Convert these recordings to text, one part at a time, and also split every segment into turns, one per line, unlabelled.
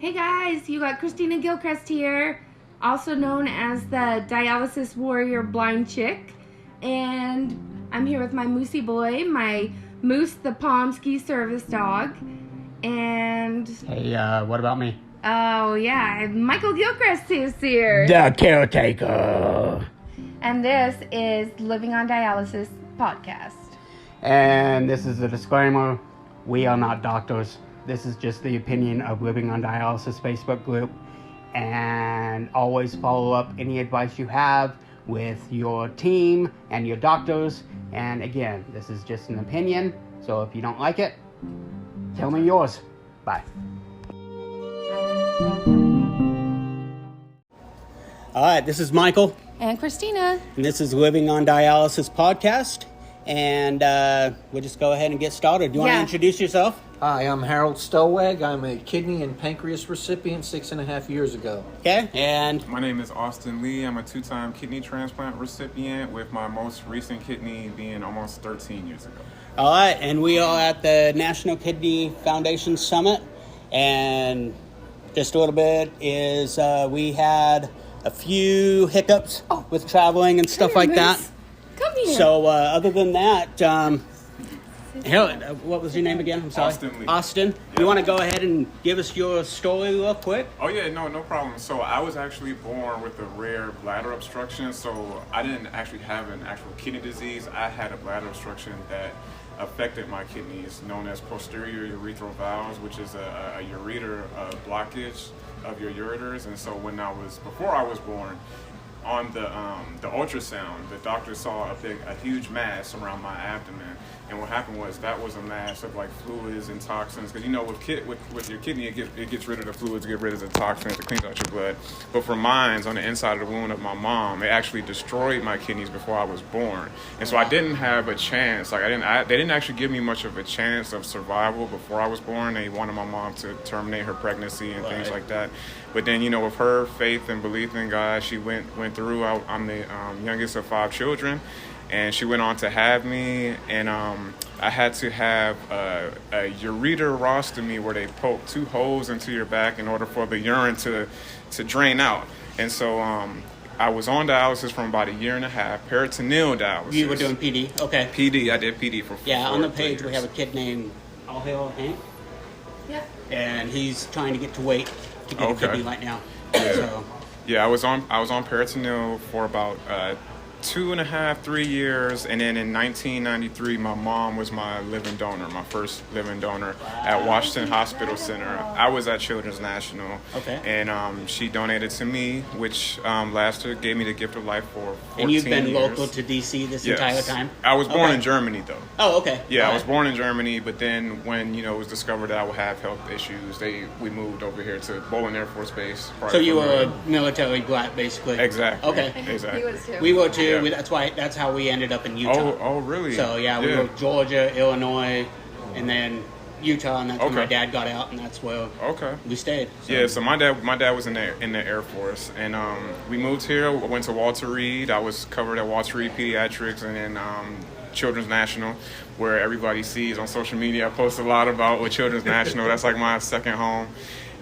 Hey guys, you got Christina Gilchrist here, also known as the Dialysis Warrior Blind Chick, and I'm here with my Moosey boy, my Moose the Pomsky service dog, and...
Hey, what about me?
Oh yeah, Michael Gilchrist is here.
The caretaker.
And this is Living on Dialysis podcast.
And this is a disclaimer. We are not doctors. This is just the opinion of Living on Dialysis Facebook group. And always follow up any advice you have with your team and your doctors. And again, this is just an opinion. So if you don't like it, tell me yours. Bye. All right, this is Michael.
And Christina.
And this is Living on Dialysis podcast. And we'll just go ahead and get started. Do you want to introduce yourself?
Hi, I'm Harald Stellwag. I'm a kidney and pancreas recipient 6.5 years ago.
Okay, and...
My name is Austin Lee. I'm a 2-time kidney transplant recipient, with my most recent kidney being almost 13 years ago.
All right, and we are at the National Kidney Foundation Summit. And just a little bit is we had a few hiccups with traveling and stuff like that.
Come here.
So other than that, Harald, what was your name again? I'm sorry.
Austin Lee.
Austin,
Yeah.
you want to go ahead and give us your story real quick?
Oh yeah, no problem. So I was actually born with a rare bladder obstruction. So I didn't actually have an actual kidney disease. I had a bladder obstruction that affected my kidneys, known as posterior urethral valves, which is a ureter blockage of your ureters. And so before I was born, on the ultrasound, the doctor saw a huge mass around my abdomen, and what happened was that was a mass of like fluids and toxins. Because with your kidney, it gets rid of the fluids, get rid of the toxins, it cleans out your blood. But for mine, on the inside of the wound of my mom, it actually destroyed my kidneys before I was born, and so I didn't have a chance. Like they didn't actually give me much of a chance of survival before I was born. They wanted my mom to terminate her pregnancy and things like that. But then, with her faith and belief in God, she went through. I'm the youngest of 5 children, and she went on to have me. And I had to have a ureterostomy, where they poke 2 holes into your back in order for the urine to drain out. And so I was on dialysis for about 1.5 years, peritoneal dialysis.
You were doing PD, okay.
PD, I did PD for 4
Yeah, on the page
years.
we have a kid named All Hail Hank.
Yeah.
And he's trying to get to weight to get a kidney right now.
Yeah.
So.
Yeah, I was on peritoneal for about 2.5, 3 years, and then in 1993, my mom was my living donor, my first living donor at Washington Hospital Center. I was at Children's National, and she donated to me, which gave me the gift of life for 14 years.
And you've been local to DC this entire time?
I was born in Germany, though.
Oh, okay.
Yeah, I was born in Germany, but then when it was discovered that I would have health issues, we moved over here to Bolin Air Force Base.
So you were a military brat, basically.
Exactly.
Okay.
Exactly.
He was too.
We were too.
Yeah.
That's how we ended up in Utah.
Oh, really?
So yeah, we were Georgia, Illinois, and then Utah, and that's when my dad got out, and that's where we stayed. So.
Yeah, so my dad was in the Air Force, and we moved here. Went to Walter Reed. I was covered at Walter Reed Pediatrics, and then Children's National, where everybody sees on social media. I post a lot about with Children's National. That's like my second home.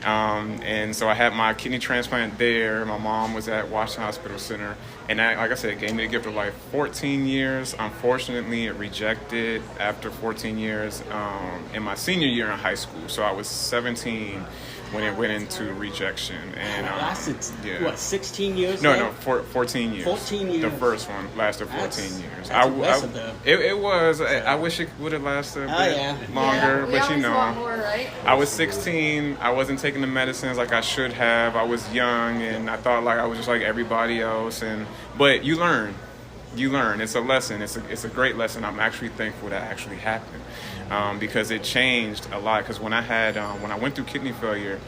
And so I had my kidney transplant there. My mom was at Washington Hospital Center. And that, like I said, gave me the gift of life. 14 years. Unfortunately, it rejected after 14 years in my senior year in high school. So I was 17 when it went into rejection. And
it lasted, 16 years?
No, 14 years.
14 years.
The first one lasted 14 years.
That's impressive, though.
It was. I wish it would have lasted a bit longer, but
we want more, right?
I was 16. I wasn't taking the medicines like I should have. I was young, and I thought like I was just like everybody else. But you learn. It's a lesson. It's a great lesson. I'm actually thankful that actually happened because it changed a lot. Because when I went through kidney failure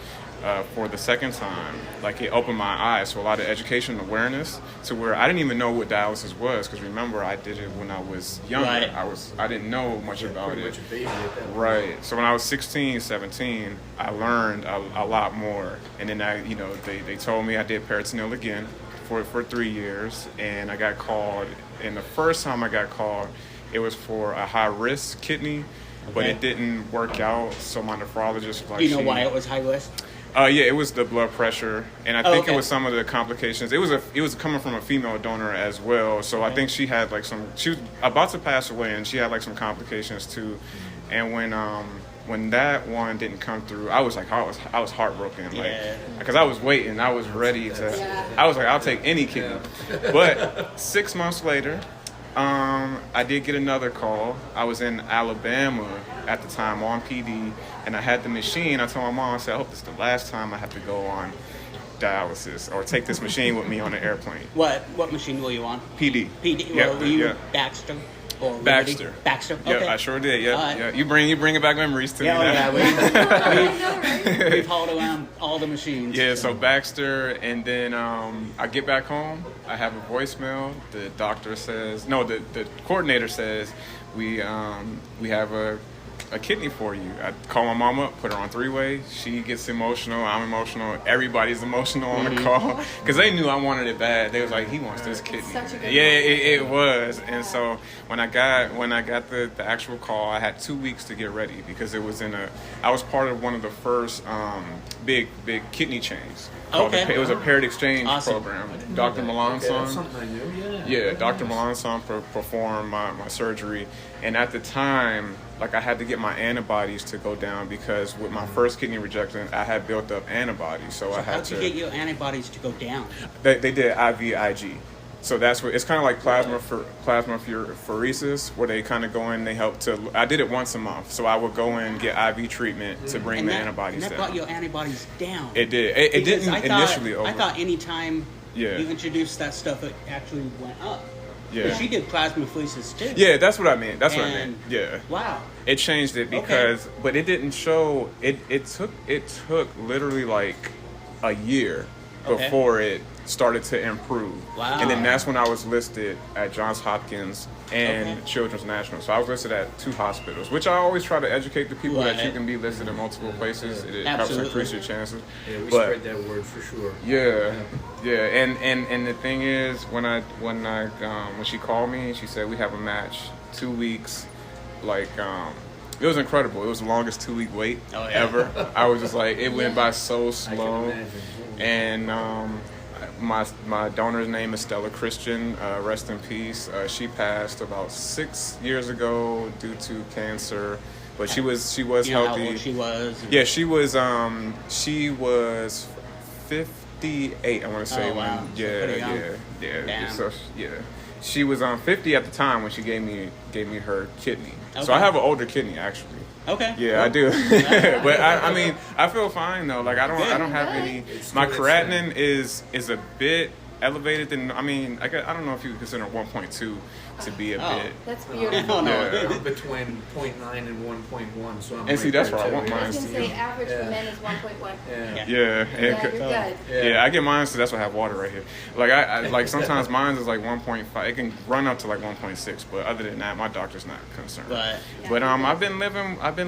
for the second time, like it opened my eyes to a lot of education and awareness to where I didn't even know what dialysis was. Because remember, I did it when I was younger.
Right.
I didn't know much about it. Right. So when I was 16, 17, I learned a lot more. And then they told me I did peritoneal again for 3 years, and I got called. And the first time I got called, it was for a high risk kidney, but it didn't work out. So my nephrologist,
Do you know why it was high risk?
Yeah, it was the blood pressure, and I think
okay.
it was some of the complications. It was coming from a female donor as well, so I think she had like she was about to pass away, and she had like some complications too. And when that one didn't come through, I was heartbroken, like, because I was waiting, I was ready to. I was like, I'll take any kidney. But 6 months later, I did get another call. I was in Alabama at the time on PD, and I had the machine. I told my mom, I said, I hope this is the last time I have to go on dialysis or take this machine with me on an airplane.
What machine were you on?
PD.
PD.
Yeah,
Were you
yeah.
Baxter? Or
Baxter.
Baxter. Okay.
Yeah, I sure did. Yeah, yeah. You bring it back memories to me.
Yeah, we've hauled around all the machines.
Yeah, so Baxter, and then I get back home. I have a voicemail. The doctor says, no, the coordinator says, we have a kidney for you. I call my mom up, put her on three-way. She gets emotional. I'm emotional. Everybody's emotional on the call because they knew I wanted it bad. They was like, he wants this kidney.
Such a good
it was. And so when I got the actual call, I had 2 weeks to get ready because it was I was part of one of the first big kidney chains.
Okay.
It was a paired exchange
Awesome.
program. Dr. Melanson.
Something I knew.
Yeah, Dr. Melanson performed my surgery, and at the time, like, I had to get my antibodies to go down because with my first kidney rejection, I had built up antibodies, so I had
How'd you get your antibodies to go down?
They did IVIG, so that's what it's kind of like plasmapheresis, where they kind of go in, they help to. I did it once a month, so I would go in get IV treatment to bring the antibodies
and that
down.
brought your antibodies down.
It did. It
Because
didn't initially.
I thought any time
Yeah.
you introduced that stuff, it actually went up.
Yeah.
But she did plasmapheresis too.
Yeah, that's what I meant. That's what I
And-
meant. Yeah.
Wow.
It changed it because, but it didn't show. It took literally like a year before it started to improve.
Wow.
And then that's when I was listed at Johns Hopkins and Children's National. So I was listed at 2 hospitals, which I always try to educate the people that you can be listed in multiple places. It helps increase your chances.
Yeah, we
But-
spread that word for sure.
Yeah. And the thing is, when she called me, she said we have a match 2 weeks, like it was incredible. It was the longest 2-week wait ever. I was just like, it went by so slow. And my donor's name is Stella Christian. Rest in peace. She passed about 6 years ago due to cancer, but she was
You know
healthy.
how old she was?
Yeah, she was 58. I want to say.
Oh, wow.
When,
Pretty young.
yeah.
Damn.
So she was 50 at the time when she gave me her kidney. So
Okay.
I have an older kidney actually.
Okay.
Yeah, I do. But I mean, I feel fine though. Like I don't have any. My creatinine is a bit elevated than. I mean, I don't know if you consider 1.2 to be a bit.
That's
Oh,
beautiful.
no.
Yeah.
I'm between 0.9 and 1.1, so I'm
And see,
right
that's
there,
where I
too.
want
I
mine
was
to
gonna
be.
say average for men is 1.1.
Yeah.
Yeah.
Yeah, you're good.
Yeah, I get mine, so that's why I have water right here. Like I like sometimes mine is like 1.5. It can run up to like 1.6, but other than that, my doctor's not concerned.
But
But I've been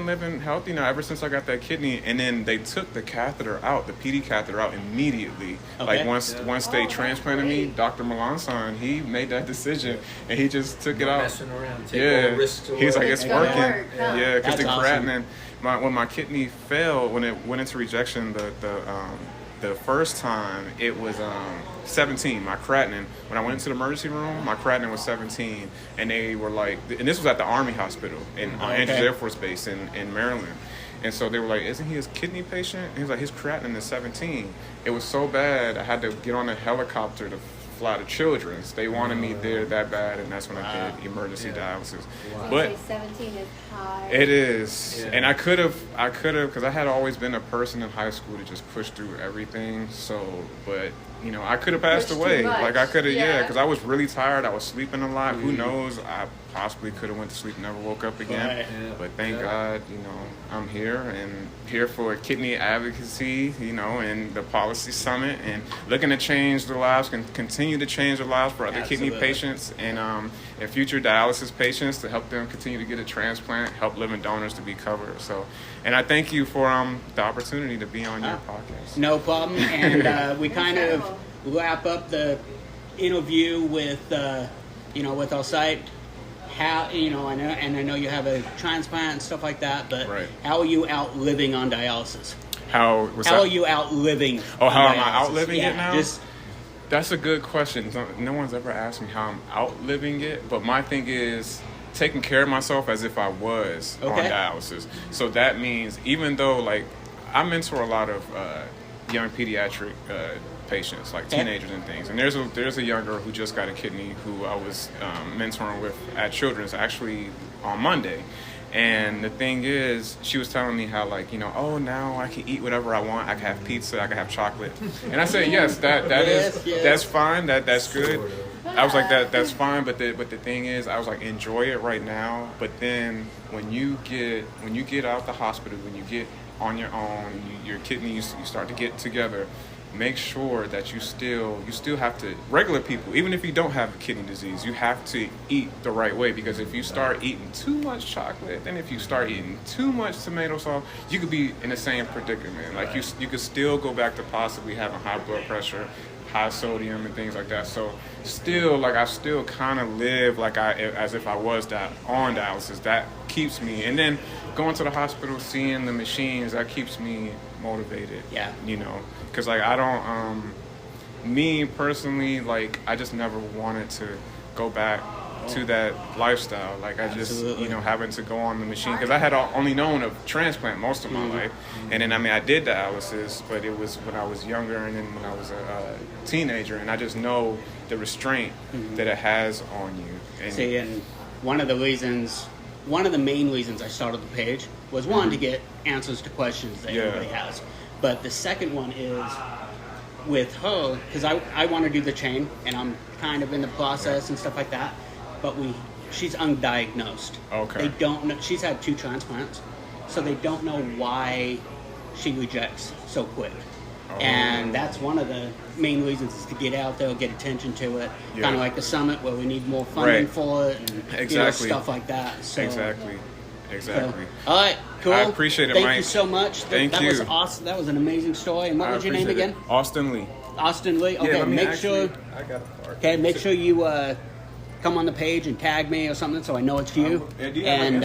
living healthy now ever since I got that kidney, and then they took the catheter out, the PD catheter out immediately.
Okay.
Like once they
that's
transplanted me,
great.
Dr. Melanson, he made that decision, and he just took it
Not
out.
messing around, take all the risks away.
He's like, it's
gonna
working.
work, huh?
Yeah, because the
That's awesome.
creatinine, when my kidney failed, when it went into rejection, the first time it was 17. My creatinine, when I went into the emergency room, my creatinine was 17, and they were like, and this was at the Army Hospital in Andrews Air Force Base in Maryland. And so they were like, isn't he a kidney patient? And he was like, his creatinine is 17. It was so bad, I had to get on a helicopter to fly to Children's. They wanted me there that bad, and that's when I did emergency dialysis. But
17 is high.
it is,
Yeah.
and I could have, because I had always been a person in high school to just push through everything. So, but I could have passed
Pushed too
away.
much.
Like I could have,
Yeah.
because I was really tired. I was sleeping a lot. Who knows? I possibly could have went to sleep, and never woke up again.
Right.
Yeah.
But thank God, I'm here and here for kidney advocacy, and the policy summit, and looking to change the lives, can continue to change the lives for other kidney
Absolutely.
patients and future dialysis patients, to help them continue to get a transplant, help living donors to be covered. So, and I thank you for the opportunity to be on your podcast.
no problem. And we kind of wrap up the interview with with our site. How I know you have a transplant and stuff like that, but
Right.
how are you out living on dialysis?
How
are you outliving?
Oh, how am I
dialysis?
outliving it now? That's a good question. No one's ever asked me how I'm outliving it, but my thing is taking care of myself as if I was on dialysis. So that means even though, like, I mentor a lot of young pediatric patients, like teenagers and things. And there's a young girl who just got a kidney who I was mentoring with at Children's actually on Monday. And the thing is, she was telling me how, like, oh, now I can eat whatever I want. I can have pizza. I can have chocolate. And I said, yes, that's fine. That's good. I was like, that's fine. But the thing is, I was like, enjoy it right now. But then when you get out the hospital, when you get on your own, your kidneys, you start to get together. Make sure that you still have to, regular people, even if you don't have a kidney disease, you have to eat the right way, because if you start eating too much chocolate, then if you start eating too much tomato sauce, you could be in the same predicament. Like you could still go back to possibly having high blood pressure, high sodium and things like that. So still, like, I still kind of live like as if I was on dialysis. That keeps me, and then going to the hospital, seeing the machines, that keeps me motivated.
Yeah.
Because, like, I don't, me personally, like, I just never wanted to go back to that lifestyle. Like, I just, having to go on the machine, because I had only known of transplant most of my life. And then, I did dialysis, but it was when I was younger and then when I was a teenager, and I just know the restraint that it has on you.
And one of the main reasons I started the page was one, to get answers to questions that everybody has. But the second one is with her, because I want to do the chain, and I'm kind of in the process and stuff like that. But she's undiagnosed.
Okay.
They don't know. She's had 2 transplants, so they don't know why she rejects so quick. Oh. And that's one of the main reasons, is to get out there, get attention to it. Yeah. Kind of like the summit, where we need more funding for it, and stuff like that. So,
Exactly.
So, all right, cool.
I appreciate it,
Thank
Mike.
you so much.
Thank you.
That was awesome. That was an amazing story. And what was your name again?
Austin Lee.
Austin Lee. Okay,
I
make sure you come on the page and tag me or something, so I know it's you. And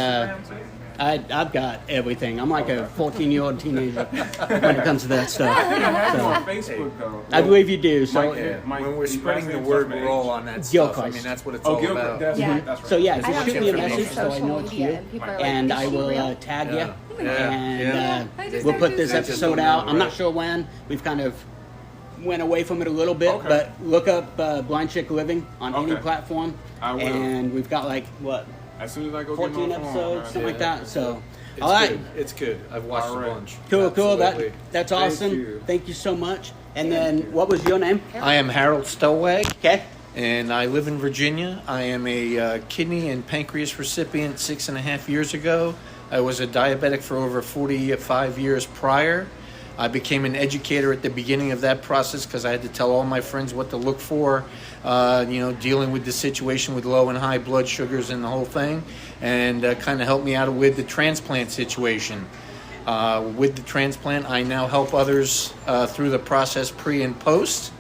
I've got everything. I'm like a 14-year-old teenager when it comes to that stuff.
On Facebook, though.
I believe you do. So
when we're spreading the word, we're all on that stuff. I mean, that's what it's all about.
That's right.
So just shoot me a message so I know it's you, and I will tag you, and we'll put this episode out. I'm not sure when. We've kind of went away from it a little bit, but look up Blind Chick Living on any platform, and we've got
as soon as I go
14 episodes, something like that. So,
it's
all right,
good. It's good. I've watched a bunch.
Cool. That's awesome. Thank you so much. And then, what was your name?
I am Harald Stellwag.
Okay.
And I live in Virginia. I am a kidney and pancreas recipient 6.5 years ago. I was a diabetic for over 45 years prior. I became an educator at the beginning of that process because I had to tell all my friends what to look for, dealing with the situation with low and high blood sugars and the whole thing, and kind of helped me out with the transplant situation. With the transplant, I now help others through the process pre and post,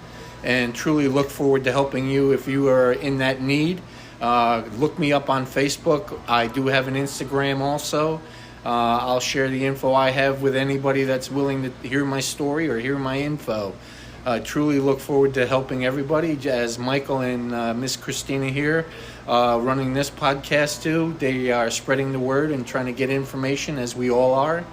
and truly look forward to helping you if you are in that need. Look me up on Facebook. I do have an Instagram also. I'll share the info I have with anybody that's willing to hear my story or hear my info. Truly look forward to helping everybody. As Michael and Miss Christina here running this podcast too, they are spreading the word and trying to get information, as we all are.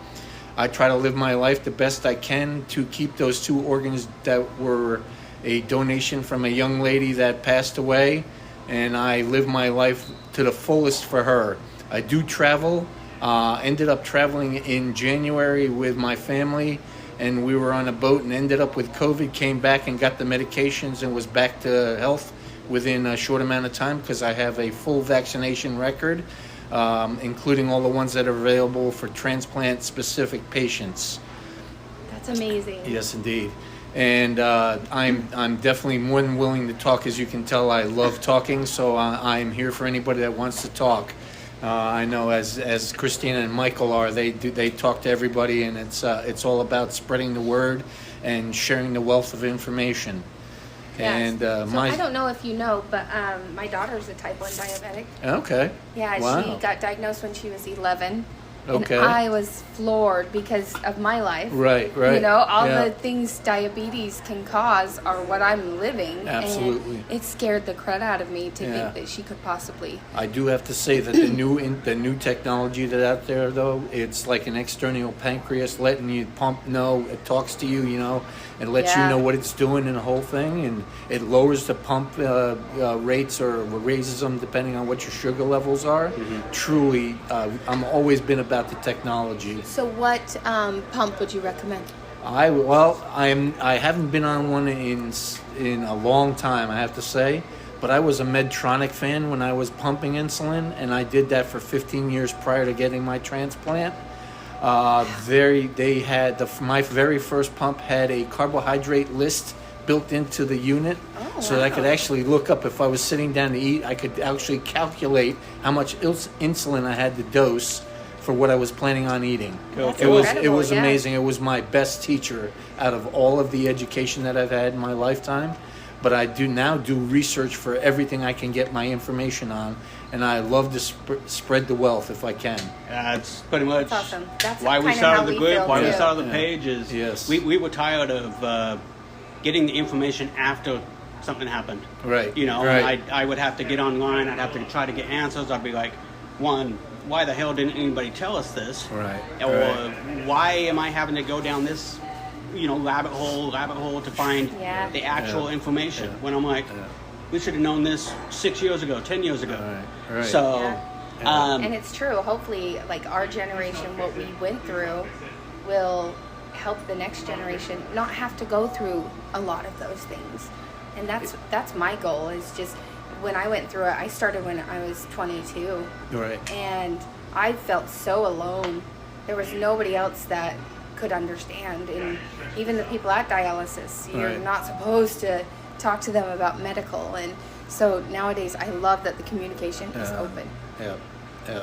I try to live my life the best I can to keep those 2 organs that were a donation from a young lady that passed away, and I live my life to the fullest for her. I do travel. Ended up traveling in January with my family, and we were on a boat and ended up with COVID, came back and got the medications and was back to health within a short amount of time because I have a full vaccination record, including all the ones that are available for transplant-specific patients.
That's amazing.
Yes, indeed. And I'm definitely more than willing to talk. As you can tell, I love talking, so I'm here for anybody that wants to talk. I know as Christina and Michael are, they talk to everybody, and it's all about spreading the word and sharing the wealth of information.
Yes. And I don't know if you know, but my daughter's a type 1 diabetic.
Okay.
Yeah,
wow.
She got diagnosed when she was 11,
Okay.
And I was floored because of my life.
Right.
You know, all
Yeah.
the things diabetes can cause are what I'm living.
Absolutely.
And it scared the crud out of me to
Yeah.
think that she could possibly.
I do have to say that the new technology that's out there, though, it's like an external pancreas letting you pump. No, it talks to you, you know, and lets
Yeah.
you know what it's doing and the whole thing, and it lowers the pump rates or raises them depending on what your sugar levels are. Truly, I'm always been about the technology.
So what pump would you recommend?
I haven't been on one in a long time, I have to say, but I was a Medtronic fan when I was pumping insulin, and I did that for 15 years prior to getting my transplant. My very first pump had a carbohydrate list built into the unit, so that I could actually look up if I was sitting down to eat. I could actually calculate how much insulin I had to dose for what I was planning on eating.
That's
It was
incredible, yeah.
amazing. It was my best teacher out of all of the education that I've had in my lifetime. But I do research for everything I can get my information on, and I love to spread the wealth if I can.
That's pretty much
That's awesome. That's
why we
kinda how
started the
we
group,
feel,
why we
too.
started the page is
Yes.
we were tired of getting the information after something happened.
Right.
You know,
Right.
I would have to get online, I'd have to try to get answers. I'd be like, one, why the hell didn't anybody tell us this?
Right.
Or
Right.
why am I having to go down this, rabbit hole to find
Yeah.
the actual
Yeah.
information?
Yeah.
When I'm like,
Yeah.
we should have known this 6 years ago, 10 years ago.
Right. Right.
So,
Yeah.
And it's true. Hopefully, like our generation, what we went through will help the next generation not have to go through a lot of those things. And that's my goal, is just when I went through it, I started when I was 22.
Right.
And I felt so alone. There was nobody else that could understand. And even the people at dialysis, you're
Right.
not supposed to talk to them about medical. And so nowadays, I love that the communication is open.
Yeah, yeah.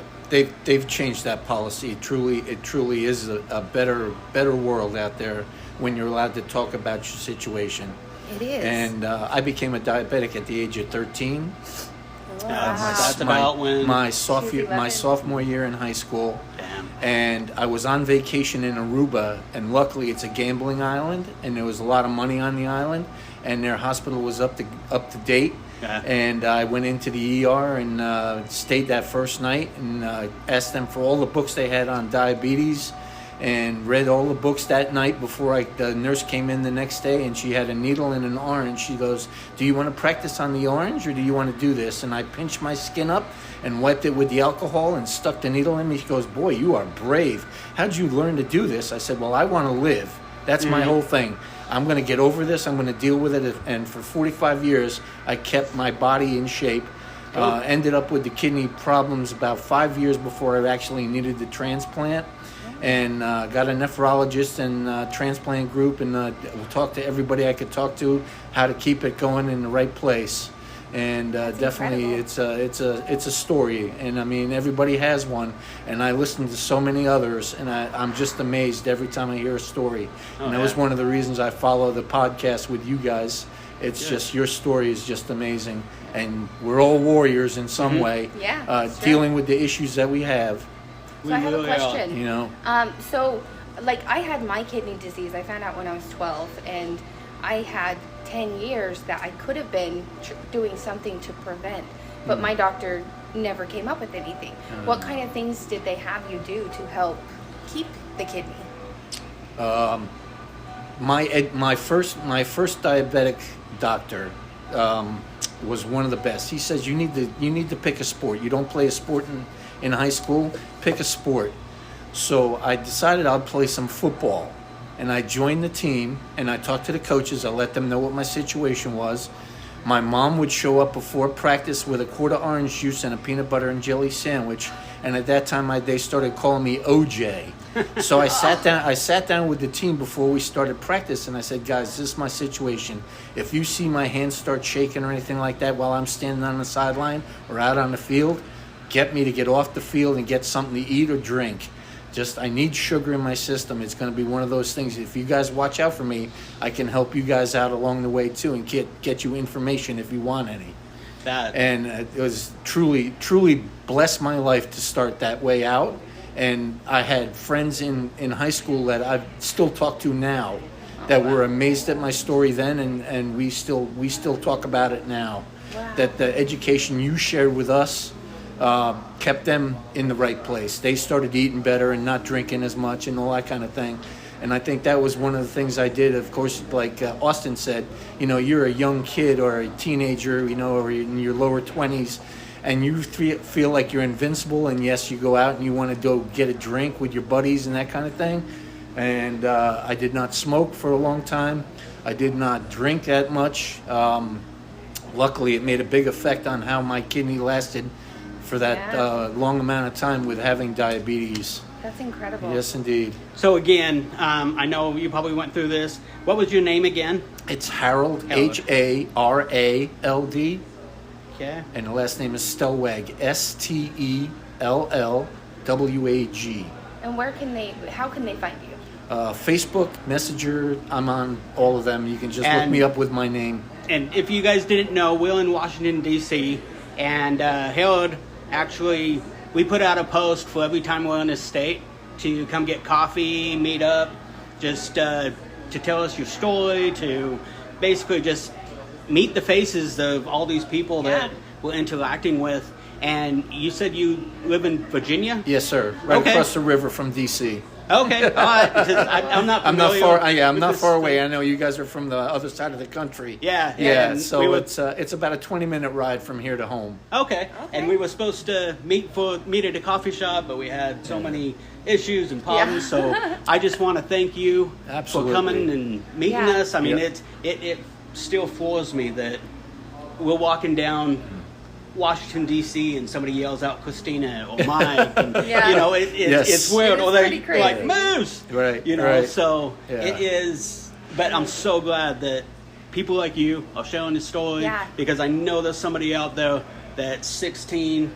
They've changed that policy. It truly is a better world out there when you're allowed to talk about your situation.
It is.
And I became a diabetic at the age of 13.
Wow.
That's about when
my
She was 11.
sophomore year in high school.
Damn.
And I was on vacation in Aruba, and luckily it's a gambling island, and there was a lot of money on the island, and their hospital was up to date.
Yeah.
And I went into the ER and stayed that first night and asked them for all the books they had on diabetes, and read all the books that night before the nurse came in the next day, and she had a needle and an orange. She goes, "Do you want to practice on the orange, or do you want to do this?" And I pinched my skin up and wiped it with the alcohol and stuck the needle in me. She goes, "Boy, you are brave. How'd you learn to do this?" I said, "Well, I want to live. That's my whole thing. I'm going to get over this. I'm going to deal with it." And for 45 years, I kept my body in shape. Ended up with the kidney problems about 5 years before I actually needed the transplant. And got a nephrologist and transplant group, and talked to everybody I could talk to how to keep it going in the right place. And definitely,
incredible.
it's a story, and I mean everybody has one. And I listen to so many others, and I'm just amazed every time I hear a story. And that was one of the reasons I follow the podcast with you guys. It's just your story is just amazing, and we're all warriors in some way,
Yeah, that's true.
dealing with the issues that we have.
So I have a question.
You know.
So, like, I had my kidney disease. I found out when I was 12, and I had 10 years that I could have been doing something to prevent, but my doctor never came up with anything. What kind of things did they have you do to help keep the kidney?
My first diabetic doctor was one of the best. He says you need to pick a sport. You don't play a sport in high school. Pick a sport. So I decided I'd play some football, and I joined the team, and I talked to the coaches. I let them know what my situation was. My mom would show up before practice with a quart of orange juice and a peanut butter and jelly sandwich, and at that time they started calling me OJ. So I sat down with the team before we started practice, and I said, "Guys, this is my situation. If you see my hands start shaking or anything like that while I'm standing on the sideline or out on the field, get me to get off the field and get something to eat or drink. I need sugar in my system. It's going to be one of those things. If you guys watch out for me, I can help you guys out along the way too, and get you information if you want any." And it was truly blessed my life to start that way out. And I had friends in high school that I still talk to now that were amazed at my story then, and we still talk about it now.
Wow.
That the education you shared with us kept them in the right place. They started eating better and not drinking as much and all that kind of thing. And I think that was one of the things I did. Of course, like Austin said, you're a young kid or a teenager, or in your lower 20s, and you feel like you're invincible. And yes, you go out and you want to go get a drink with your buddies and that kind of thing. And I did not smoke for a long time. I did not drink that much. Luckily, it made a big effect on how my kidney lasted for that long amount of time with having diabetes.
That's incredible.
Yes, indeed.
So again, I know you probably went through this. What was your name again?
It's Harald,
Harald.
Harald.
Okay.
And the last name is Stellwag, Stellwag.
And how can they find you?
Facebook, Messenger, I'm on all of them. You can just look me up with my name.
And if you guys didn't know, we're in Washington, D.C., and Harald, actually, we put out a post for every time we're in a state to come get coffee, meet up, just to tell us your story, to basically just meet the faces of all these people that we're interacting with. And you said you live in Virginia?
Yes, sir. Right across the river from D.C.
Okay, all right. I'm not familiar.
I'm not far away. I know you guys are from the other side of the country.
Yeah.
So it's about a 20-minute ride from here to home.
Okay. And we were supposed to meet at a coffee shop, but we had so many issues and problems. So I just want to thank you for coming and meeting us. I mean, it still floors me that we're walking down Washington, D.C., and somebody yells out Christina or Mike. And, it's weird. Or they're like, Moose!
Right.
So it is. But I'm so glad that people like you are sharing the story because I know there's somebody out there that's 16,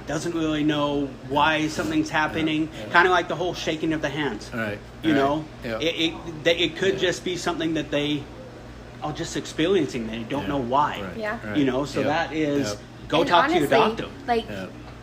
doesn't really know why something's happening. Kind of like the whole shaking of the hands.
Right.
It could just be something that they are just experiencing. They don't know why.
Right.
So that is go
and
talk
honestly,
to your doctor.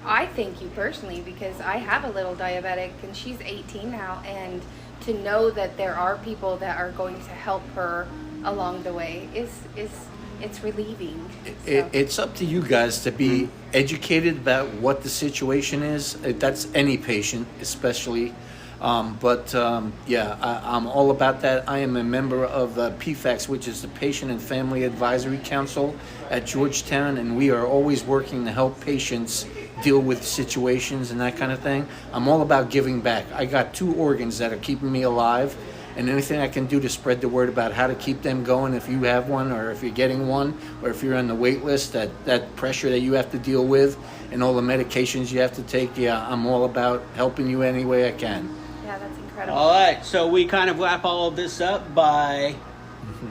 I thank you personally because I have a little diabetic and she's 18 now, and to know that there are people that are going to help her along the way it's relieving.
It's up to you guys to be educated about what the situation is. That's any patient, especially. I'm all about that. I am a member of PFACS, which is the Patient and Family Advisory Council at Georgetown, and we are always working to help patients deal with situations and that kind of thing. I'm all about giving back. I got 2 organs that are keeping me alive, and anything I can do to spread the word about how to keep them going if you have one or if you're getting one or if you're on the wait list, that pressure that you have to deal with and all the medications you have to take, I'm all about helping you any way I can.
Yeah, that's incredible.
All right, so we kind of wrap all of this up by...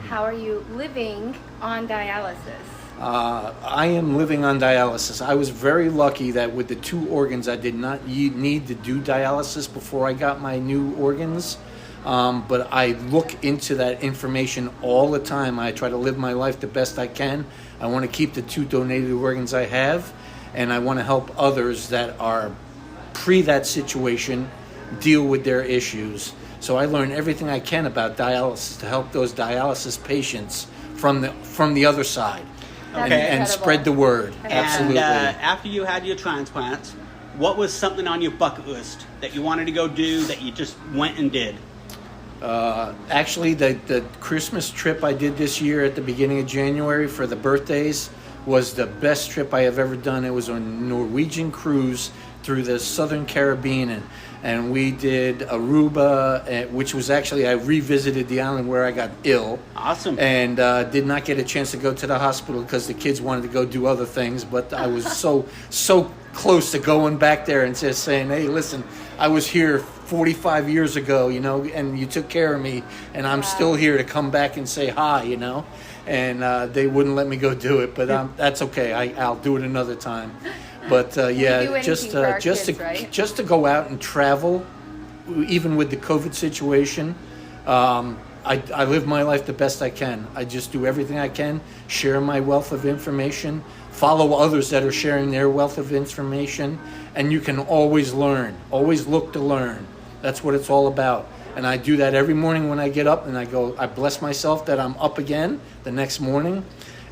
How are you living on dialysis?
I am living on dialysis. I was very lucky that with the 2 organs, I did not need to do dialysis before I got my new organs. But I look into that information all the time. I try to live my life the best I can. I want to keep the 2 donated organs I have, and I want to help others that are pre that situation deal with their issues. So I learn everything I can about dialysis to help those dialysis patients from the other side, and spread the word. Absolutely.
And after you had your transplants, what was something on your bucket list that you wanted to go do that you just went and did?
Actually, the Christmas trip I did this year at the beginning of January for the birthdays was the best trip I have ever done. It was a Norwegian cruise through the Southern Caribbean, and we did Aruba, which was actually, I revisited the island where I got ill.
Awesome.
And did not get a chance to go to the hospital because the kids wanted to go do other things, but I was so close to going back there and just saying, hey, listen, I was here 45 years ago, and you took care of me, and I'm still here to come back and say hi, and they wouldn't let me go do it, but that's okay. I'll do it another time. But just to go out and travel, even with the COVID situation, I live my life the best I can. I just do everything I can, share my wealth of information, follow others that are sharing their wealth of information, and you can always learn. Always look to learn. That's what it's all about. And I do that every morning when I get up, and I bless myself that I'm up again the next morning,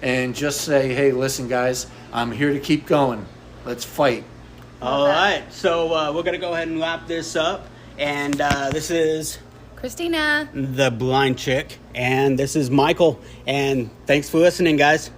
and just say, hey, listen, guys, I'm here to keep going. Let's fight.
All right, so we're going to go ahead and wrap this up. And this is
Christina,
the Blind Chick, and this is Michael. And thanks for listening, guys.